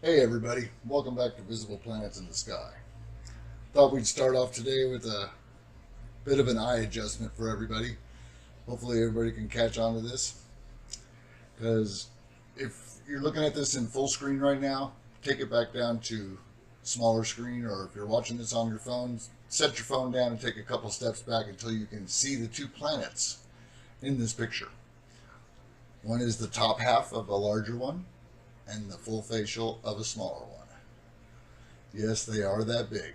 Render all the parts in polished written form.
Hey everybody, welcome back to Visible Planets in the Sky. Thought we'd start off today with a bit of an eye adjustment for everybody. Hopefully everybody can catch on to this, because if you're looking at this in full screen right now, take it back down to smaller screen, or if you're watching this on your phone, set your phone down and take a couple steps back until you can see the two planets in this picture. One is the top half of a larger one, and the full facial of a smaller one. Yes, they are that big.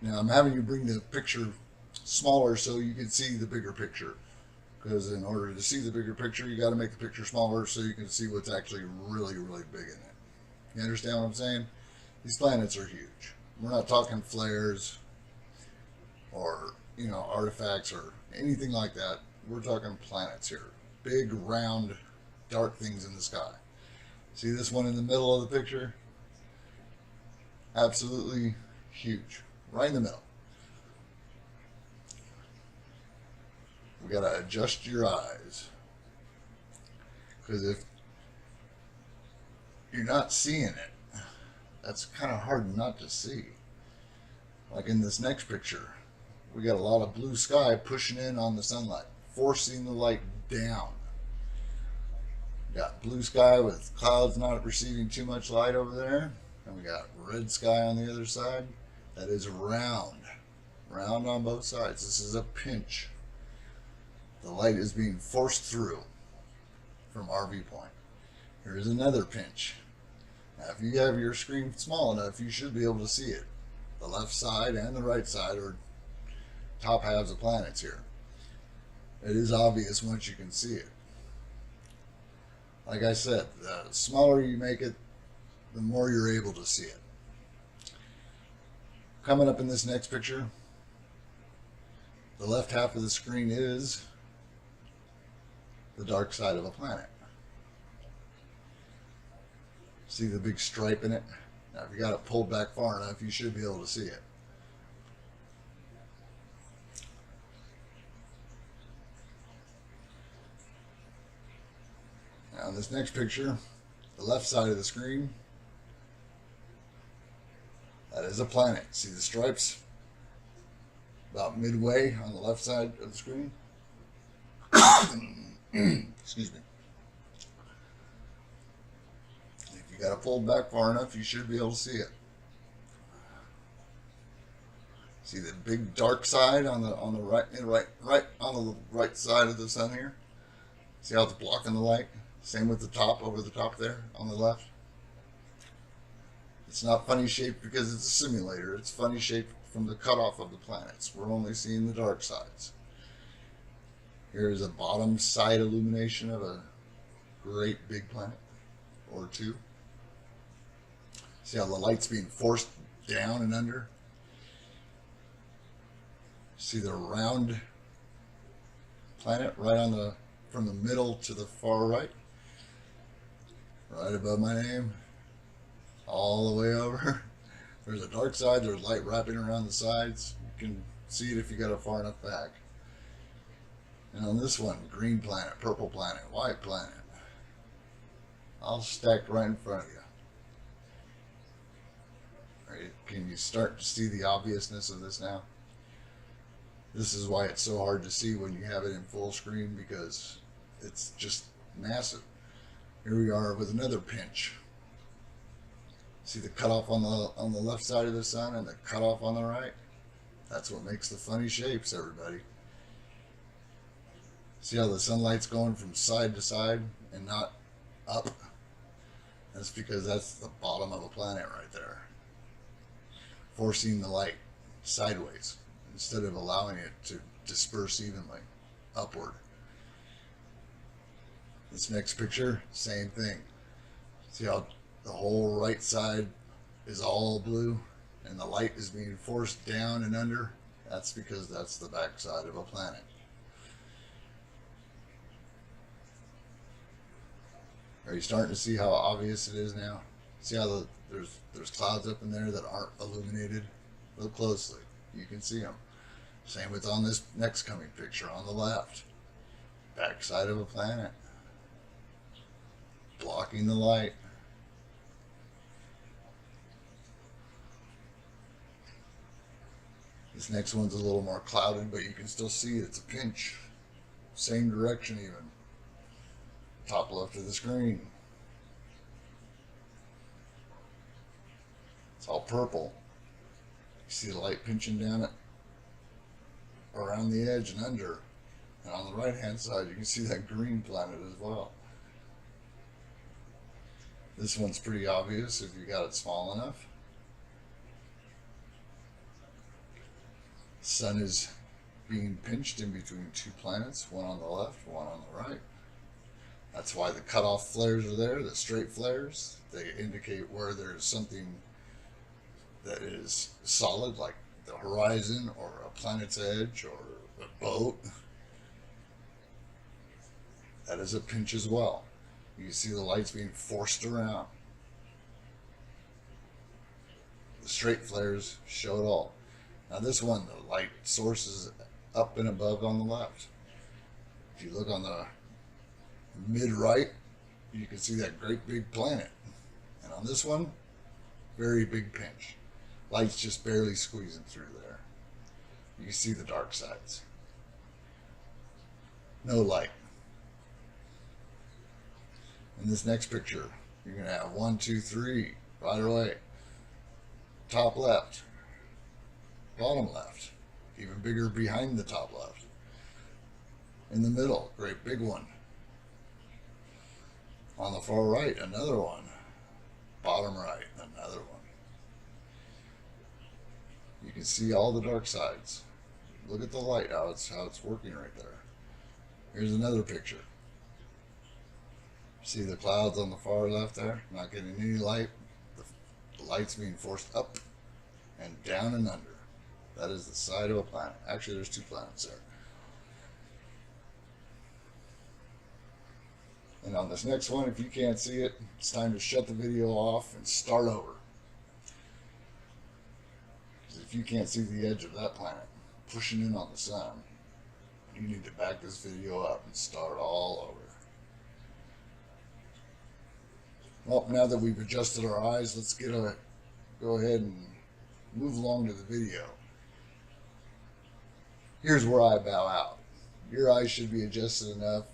Now I'm having you bring the picture smaller so you can see the bigger picture. Because in order to see the bigger picture, you got to make the picture smaller so you can see what's actually really, really big in it. You understand what I'm saying? These planets are huge. We're not talking flares or, artifacts or anything like that. We're talking planets here. Big, round, dark things in the sky. See this one in the middle of the picture? Absolutely huge. Right in the middle. We got to adjust your eyes. Because if you're not seeing it, that's kind of hard not to see. Like in this next picture, we got a lot of blue sky pushing in on the sunlight, forcing the light down. We got blue sky with clouds not receiving too much light over there. And we got red sky on the other side. That is round. Round on both sides. This is a pinch. The light is being forced through from our viewpoint. Here is another pinch. Now, if you have your screen small enough, you should be able to see it. The left side and the right side are top halves of planets here. It is obvious once you can see it. Like I said, the smaller you make it, the more you're able to see it. Coming up in this next picture, the left half of the screen is the dark side of a planet. See the big stripe in it? Now, if you got it pulled back far enough, you should be able to see it. Now, in this next picture, the left side of the screen, that is a planet. See the stripes? About midway on the left side of the screen. Excuse me. If you got it pulled back far enough, you should be able to see it. See the big dark side on the right on the right side of the sun here. See how it's blocking the light? Same with the top over the top there on the left. It's not funny shaped because it's a simulator. It's funny shaped from the cutoff of the planets. We're only seeing the dark sides. Here's a bottom side illumination of a great big planet or two. See how the light's being forced down and under? See the round planet right on the from the middle to the far right? Right above my name. All the way over. There's a dark side, there's light wrapping around the sides. You can see it if you got it far enough back. And on this one, green planet, purple planet, white planet. All stacked right in front of you. Right? Can you start to see the obviousness of this now? This is why it's so hard to see when you have it in full screen, because it's just massive. Here we are with another pinch. See the cutoff on the left side of the sun and the cutoff on the right? That's what makes the funny shapes, everybody. See how the sunlight's going from side to side and not up? That's because that's the bottom of a planet right there. Forcing the light sideways instead of allowing it to disperse evenly upward. This next picture, same thing. See how the whole right side is all blue and the light is being forced down and under? That's because that's the back side of a planet. Are you starting to see how obvious it is now? See how there's clouds up in there that aren't illuminated? Look closely. You can see them. Same with on this next coming picture on the left. Back side of a planet. Blocking blocking the light. This next one's a little more clouded, but you can still see it's a pinch. Same direction even. Top left of the screen. It's all purple. You see the light pinching down it around the edge and under. And on the right hand side you can see that green planet as well. This one's pretty obvious if you got it small enough. The sun is being pinched in between two planets, one on the left, one on the right. That's why the cutoff flares are there, the straight flares. They indicate where there's something that is solid, like the horizon or a planet's edge or a boat. That is a pinch as well. You see the lights being forced around. The straight flares show it all. Now this one, the light source is up and above on the left. If you look on the mid-right, you can see that great big planet. And on this one, very big pinch. Light's just barely squeezing through there. You can see the dark sides. No light. In this next picture, you're going to have 1, 2, 3 right away. Top left. Bottom left. Even bigger behind the top left. In the middle, great big one. On the far right, another one. Bottom right, another one. You can see all the dark sides. Look at the light, how it's working right there. Here's another picture. See the clouds on the far left there? Not getting any light. The light's being forced up and down and under. That is the side of a planet. Actually, there's two planets there. And on this next one, if you can't see it, it's time to shut the video off and start over. Because if you can't see the edge of that planet pushing in on the sun, you need to back this video up and start all over. Well, now that we've adjusted our eyes, let's go ahead and move along to the video. Here's where I bow out. Your eyes should be adjusted enough.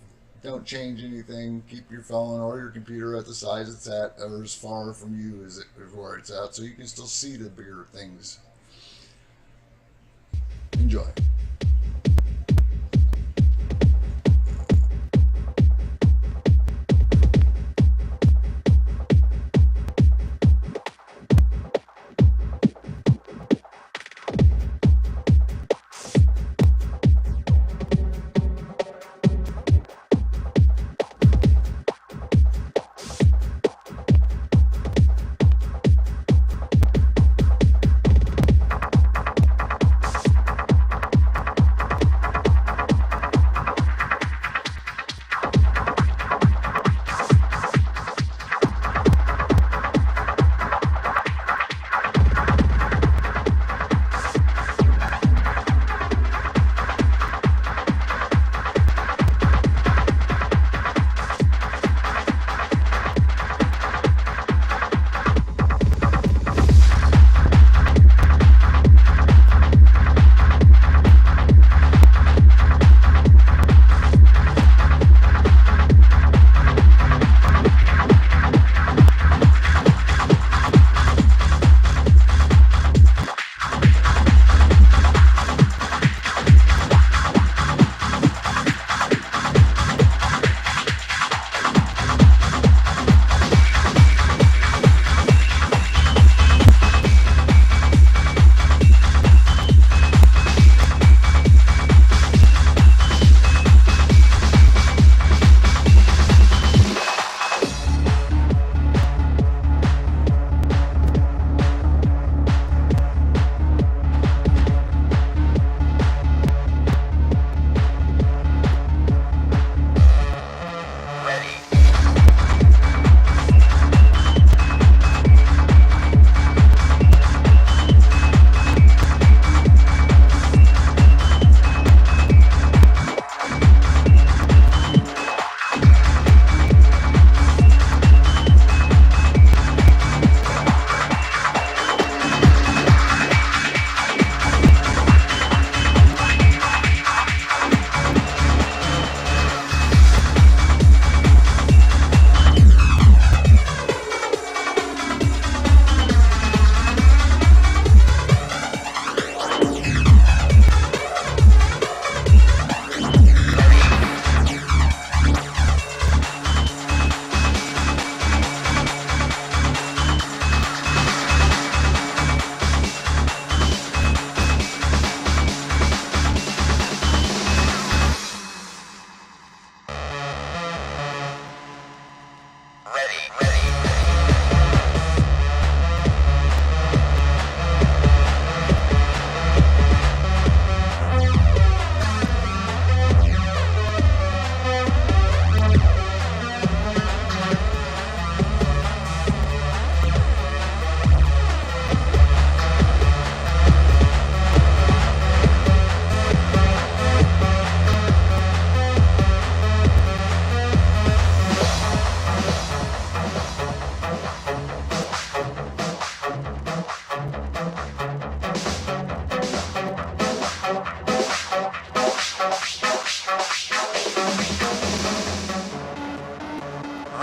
Don't change anything. Keep your phone or your computer at the size it's at, or as far from you as where it's at, so you can still see the bigger things. Enjoy.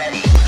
Ready.